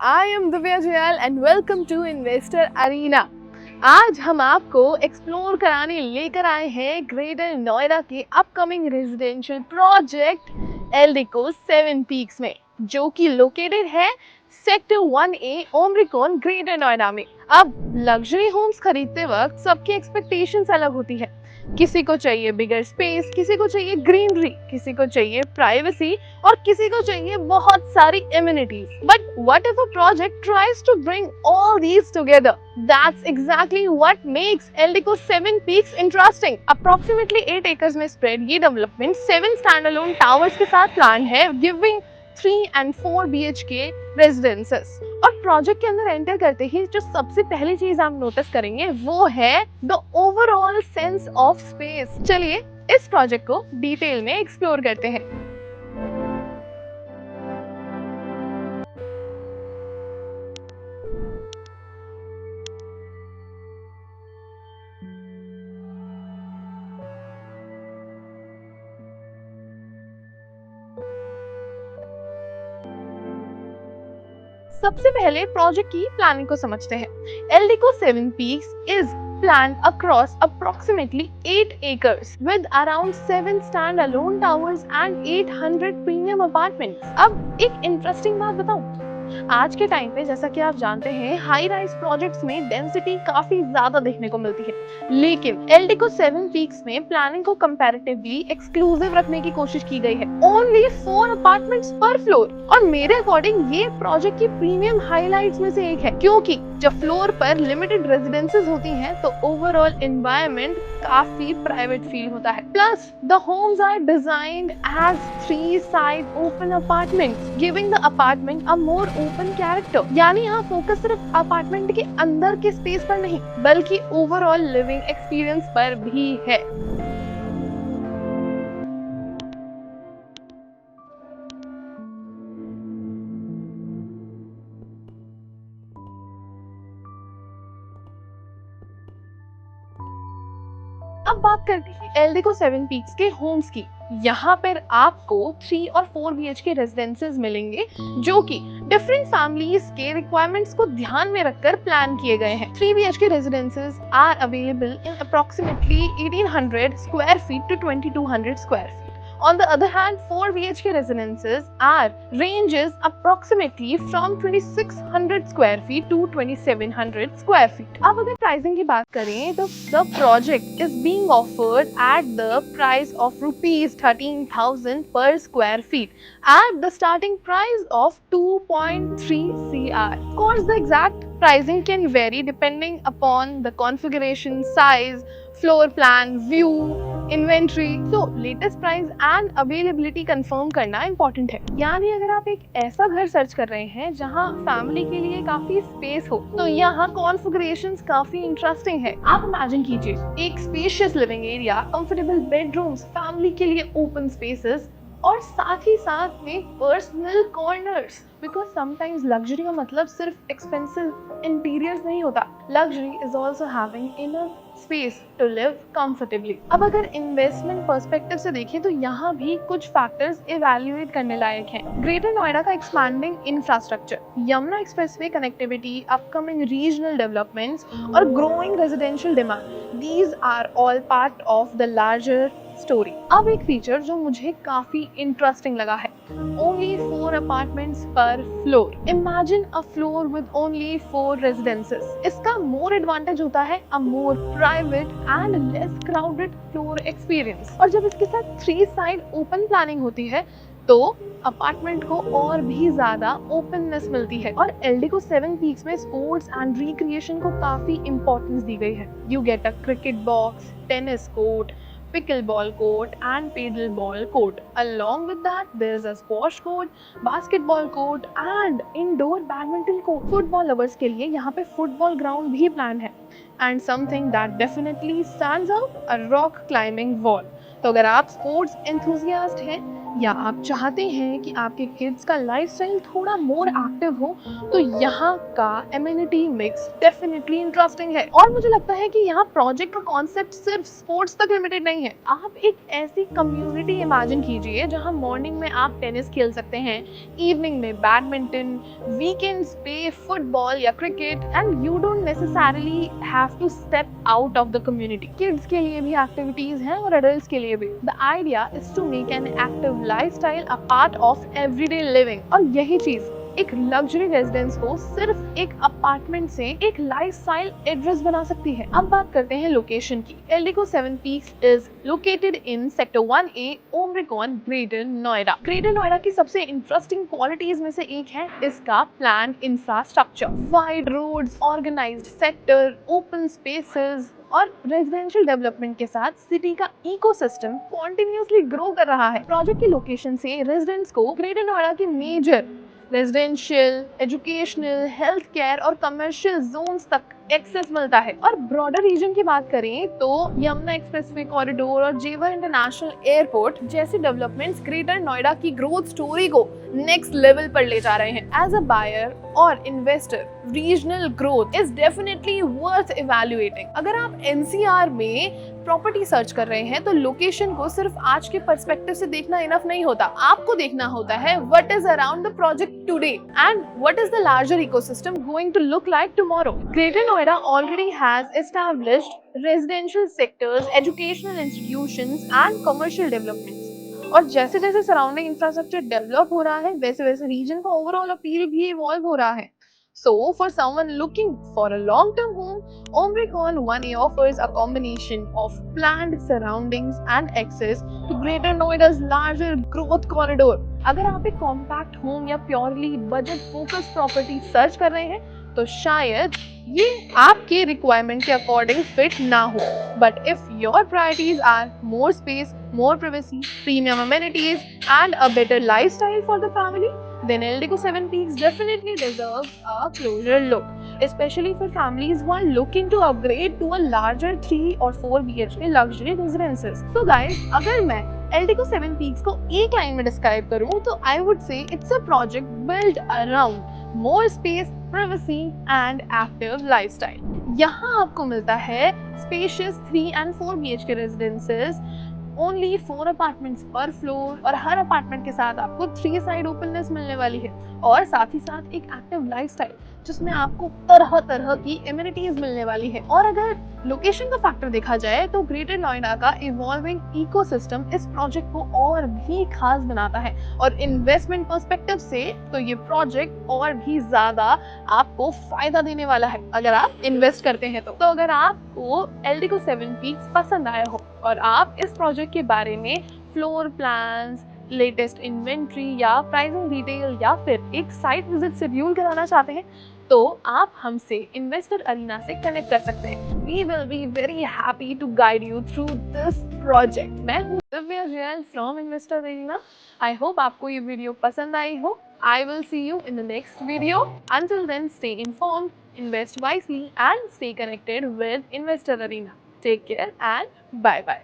I am Divya Jayal and welcome to Investor Arena. आज हम आपको एक्सप्लोर कराने लेकर आए हैं ग्रेटर नोएडा के upcoming residential project Eldeco 7 peaks में, जो कि लोकेटेड है sector 1A Omicron Greater Noida में। अब लग्जरी होम्स खरीदते वक्त सबकी एक्सपेक्टेशंस अलग होती है। किसी को चाहिए बिगर स्पेस, किसी को चाहिए ग्रीनरी, किसी को चाहिए प्राइवेसी और किसी को चाहिए बहुत सारी amenities. But what if a project tries to bring all these together? That's exactly what makes Eldico 7 Peaks interesting. Approximately 8 acres में spread ये डेवलपमेंट 7 स्टैंडअलोन टावर्स के साथ प्लान है, गिविंग 3 and 4 BHK रेजिडेंसेस। और प्रोजेक्ट के अंदर enter करते ही जो सबसे पहली चीज आप नोटिस करेंगे वो है the overall sense of space. चलिए इस प्रोजेक्ट को डिटेल में एक्सप्लोर करते हैं। सबसे पहले प्रोजेक्ट की प्लानिंग को समझते हैं। Eldeco 7 Peaks is planned across approximately 8 acres with around 7 standalone towers and 800 premium apartments। अब एक इंटरेस्टिंग बात बताऊं, आज के टाइम पे जैसा कि आप जानते हैं हाई राइज प्रोजेक्ट्स में डेंसिटी काफी ज्यादा देखने को मिलती है, लेकिन एल्डिको 7 पीक्स में प्लानिंग को कंपैरेटिवली एक्सक्लूसिव रखने की कोशिश की गई है। ओनली 4 अपार्टमेंट्स पर फ्लोर, और मेरे अकॉर्डिंग ये प्रोजेक्ट की प्रीमियम हाईलाइट्स में से एक है, क्योंकि जब फ्लोर पर लिमिटेड रेजिडेंसेस होती हैं तो ओवरऑल एनवायरनमेंट काफी प्राइवेट फील होता है। Plus the homes are designed as 3 side open apartments, giving the apartment a more open character. यानी यहाँ फोकस सिर्फ अपार्टमेंट के अंदर के स्पेस पर नहीं बल्कि ओवरऑल लिविंग एक्सपीरियंस पर भी है। अब बात करते हैं एल्डिको 7 पीक्स के होम्स की। यहाँ पर आपको 3 और 4 BHK रेजिडेंसेस मिलेंगे, जो कि डिफरेंट फैमिलीज के रिक्वायरमेंट्स को ध्यान में रखकर प्लान किए गए हैं। 3 BHK residences are available in approximately 1800 square feet to 2200 square feet. On the other hand, 4 BHK residences ranges approximately from 2600 square feet to 2700 square feet. अब अगर प्राइसिंग की बात करें तो the project is being offered at the price of rupees 13,000 per square feet at the starting price of 2.3 CR. Of course, the exact pricing can vary depending upon the configuration, size, floor plan, view, inventory. तो latest price and availability confirm करना important है। यानी अगर आप एक ऐसा घर search कर रहे हैं जहां फैमिली के लिए काफी स्पेस हो तो यहाँ कॉन्फ़िगरेशंस काफी इंटरेस्टिंग है। आप इमेजिन कीजिए एक spacious living area, comfortable bedrooms, family के लिए ओपन स्पेसेस और साथ ही साथ में personal corners. Because sometimes luxury का मतलब सिर्फ एक्सपेंसिव इंटीरियर्स नहीं होता, luxury is also having enough space to live comfortably. अब अगर इन्वेस्टमेंट पर्सपेक्टिव से देखें तो यहाँ भी कुछ फैक्टर्स इवैल्यूएट करने लायक हैं। ग्रेटर नोएडा का expanding infrastructure, Yamuna expressway connectivity, upcoming regional developments और growing residential demand, these are all part of the larger story. अब एक फीचर जो मुझे काफी इंटरेस्टिंग लगा है, only 4 apartments per floor. Imagine a floor with only 4 residences. इसका मोर एडवांटेज होता है a more private and less crowded floor experience. और जब इसके साथ 3 साइड ओपन प्लानिंग होती है तो अपार्टमेंट को और भी ज्यादा ओपननेस मिलती है। और एल्डिको 7 पीक्स में स्पोर्ट्स एंड रिक्रिएशन को काफी इंपॉर्टेंस दी गई है। You get a cricket box, tennis court, pickleball court and paddleball court. Along with that, there is a squash court, basketball court and indoor badminton court. Football lovers के लिए यहाँ पे football ground भी plan है। And something that definitely stands out, a rock climbing wall. तो अगर आप sports enthusiast हैं या आप चाहते हैं कि आपके किड्स का लाइफस्टाइल थोड़ा मोर एक्टिव हो, तो यहाँ का एमिनिटी मिक्स डेफिनेटली इंटरेस्टिंग है। और मुझे लगता है कि यहाँ प्रोजेक्ट का कॉन्सेप्ट सिर्फ स्पोर्ट्स तक लिमिटेड नहीं है। आप एक ऐसी कम्युनिटी इमेजिन कीजिए जहाँ मॉर्निंग में आप टेनिस खेल सकते हैं, इवनिंग में बैडमिंटन, वीकेंड्स पे फुटबॉल या cricket, and you don't necessarily have to step out of the community. Kids के लिए भी एक्टिविटीज हैं और एडल्ट्स के लिए भी। The idea is to make an active lifestyle a part of everyday living. और यही चीज एक लग्जरी रेजिडेंस को सिर्फ एक अपार्टमेंट से एक लाइफस्टाइल एड्रेस बना सकती है। अब बात करते हैं लोकेशन की। Eldeco 7 peaks is located in sector 1A, Omicron, Greater Noida. Greater Noida की सबसे इंटरेस्टिंग क्वालिटीज में से एक है इसका plan infrastructure. Wide roads, organized sector, open spaces और रेजिडेंशियल डेवलपमेंट के साथ सिटी का इकोसिस्टम कॉन्टिन्यूसली ग्रो कर रहा है। प्रोजेक्ट की लोकेशन से रेजिडेंट्स को ग्रेटर नोएडा के major residential, educational, health care और कमर्शियल जोन्स तक एक्सेस मिलता है। और ब्रॉडर रीजन की बात करें तो यमुना एक्सप्रेसवे कॉरिडोर और जेवर इंटरनेशनल एयरपोर्ट जैसे डेवलपमेंट्स ग्रेटर नोएडा की ग्रोथ स्टोरी को नेक्स्ट लेवल पर ले जा रहे हैं। एज अ बायर और investor, regional growth is definitely worth evaluating. अगर आप एनसीआर में प्रॉपर्टी सर्च कर रहे हैं तो लोकेशन को सिर्फ आज के पर्सपेक्टिव से देखना इनफ नहीं होता। आपको देखना होता है what is around the project today and what is the larger ecosystem going to look like tomorrow. Greater Noida already has established residential sectors, educational institutions and commercial developments. और जैसे जैसे सराउंडिंग इंफ्रास्ट्रक्चर डेवलप हो रहा है, वैसे वैसे reason का overall appeal भी इवॉल्व हो रहा है। So, for someone looking for a long-term home, Omricon 1A offers a combination of planned surroundings and access to Greater Noida's larger growth corridor. अगर आप एक कॉम्पैक्ट होम या purely budget focus property search कर रहे हैं तो शायद ये आपके रिक्वायरमेंट के अकॉर्डिंग फिट ना हो। But if your priorities are more space, more privacy, premium amenities, and a better lifestyle for the family, then Eldico 7 Peaks definitely deserves a closer look, especially for families who are looking to upgrade to a larger 3 or 4 BHK luxury residences. So guys, अगर मैं Eldico 7 Peaks को एक line में describe करूँ तो I would say it's a project built around more space, privacy and active lifestyle. यहाँ आपको मिलता है spacious 3 and 4 BHK residences, only 4 apartments per floor, और हर अपार्टमेंट के साथ आपको 3 साइड ओपननेस मिलने वाली है, और साथ ही साथ एक एक्टिव लाइफस्टाइल जिसमें आपको तरह तरह की एमिनिटीज मिलने वाली है। और अगर लोकेशन का फैक्टर देखा जाए तो ग्रेटर नोएडा का इवॉल्विंग इकोसिस्टम इस प्रोजेक्ट को और भी खास बनाता है। और इन्वेस्टमेंट पर्सपेक्टिव से तो ये प्रोजेक्ट और भी ज्यादा आपको फायदा देने वाला है अगर आप इन्वेस्ट करते हैं तो अगर आपको एल्डिको 7 पीक्स पसंद आया हो और आप इस प्रोजेक्ट के बारे में फ्लोर प्लान्स, लेटेस्ट इन्वेंट्री या प्राइसिंग डिटेल या फिर एक साइट विजिट शेड्यूल कराना चाहते हैं तो आप हमसे इन्वेस्टर अरीना से कनेक्ट कर सकते हैं। We will be very happy to guide you through this project. मैं हूँ Divya Jain from Investor Arena. I hope आपको ये वीडियो पसंद आई हो। I will see you in the next video. Until then, stay informed, invest wisely, and stay connected with Investor Arena. Take care and bye bye.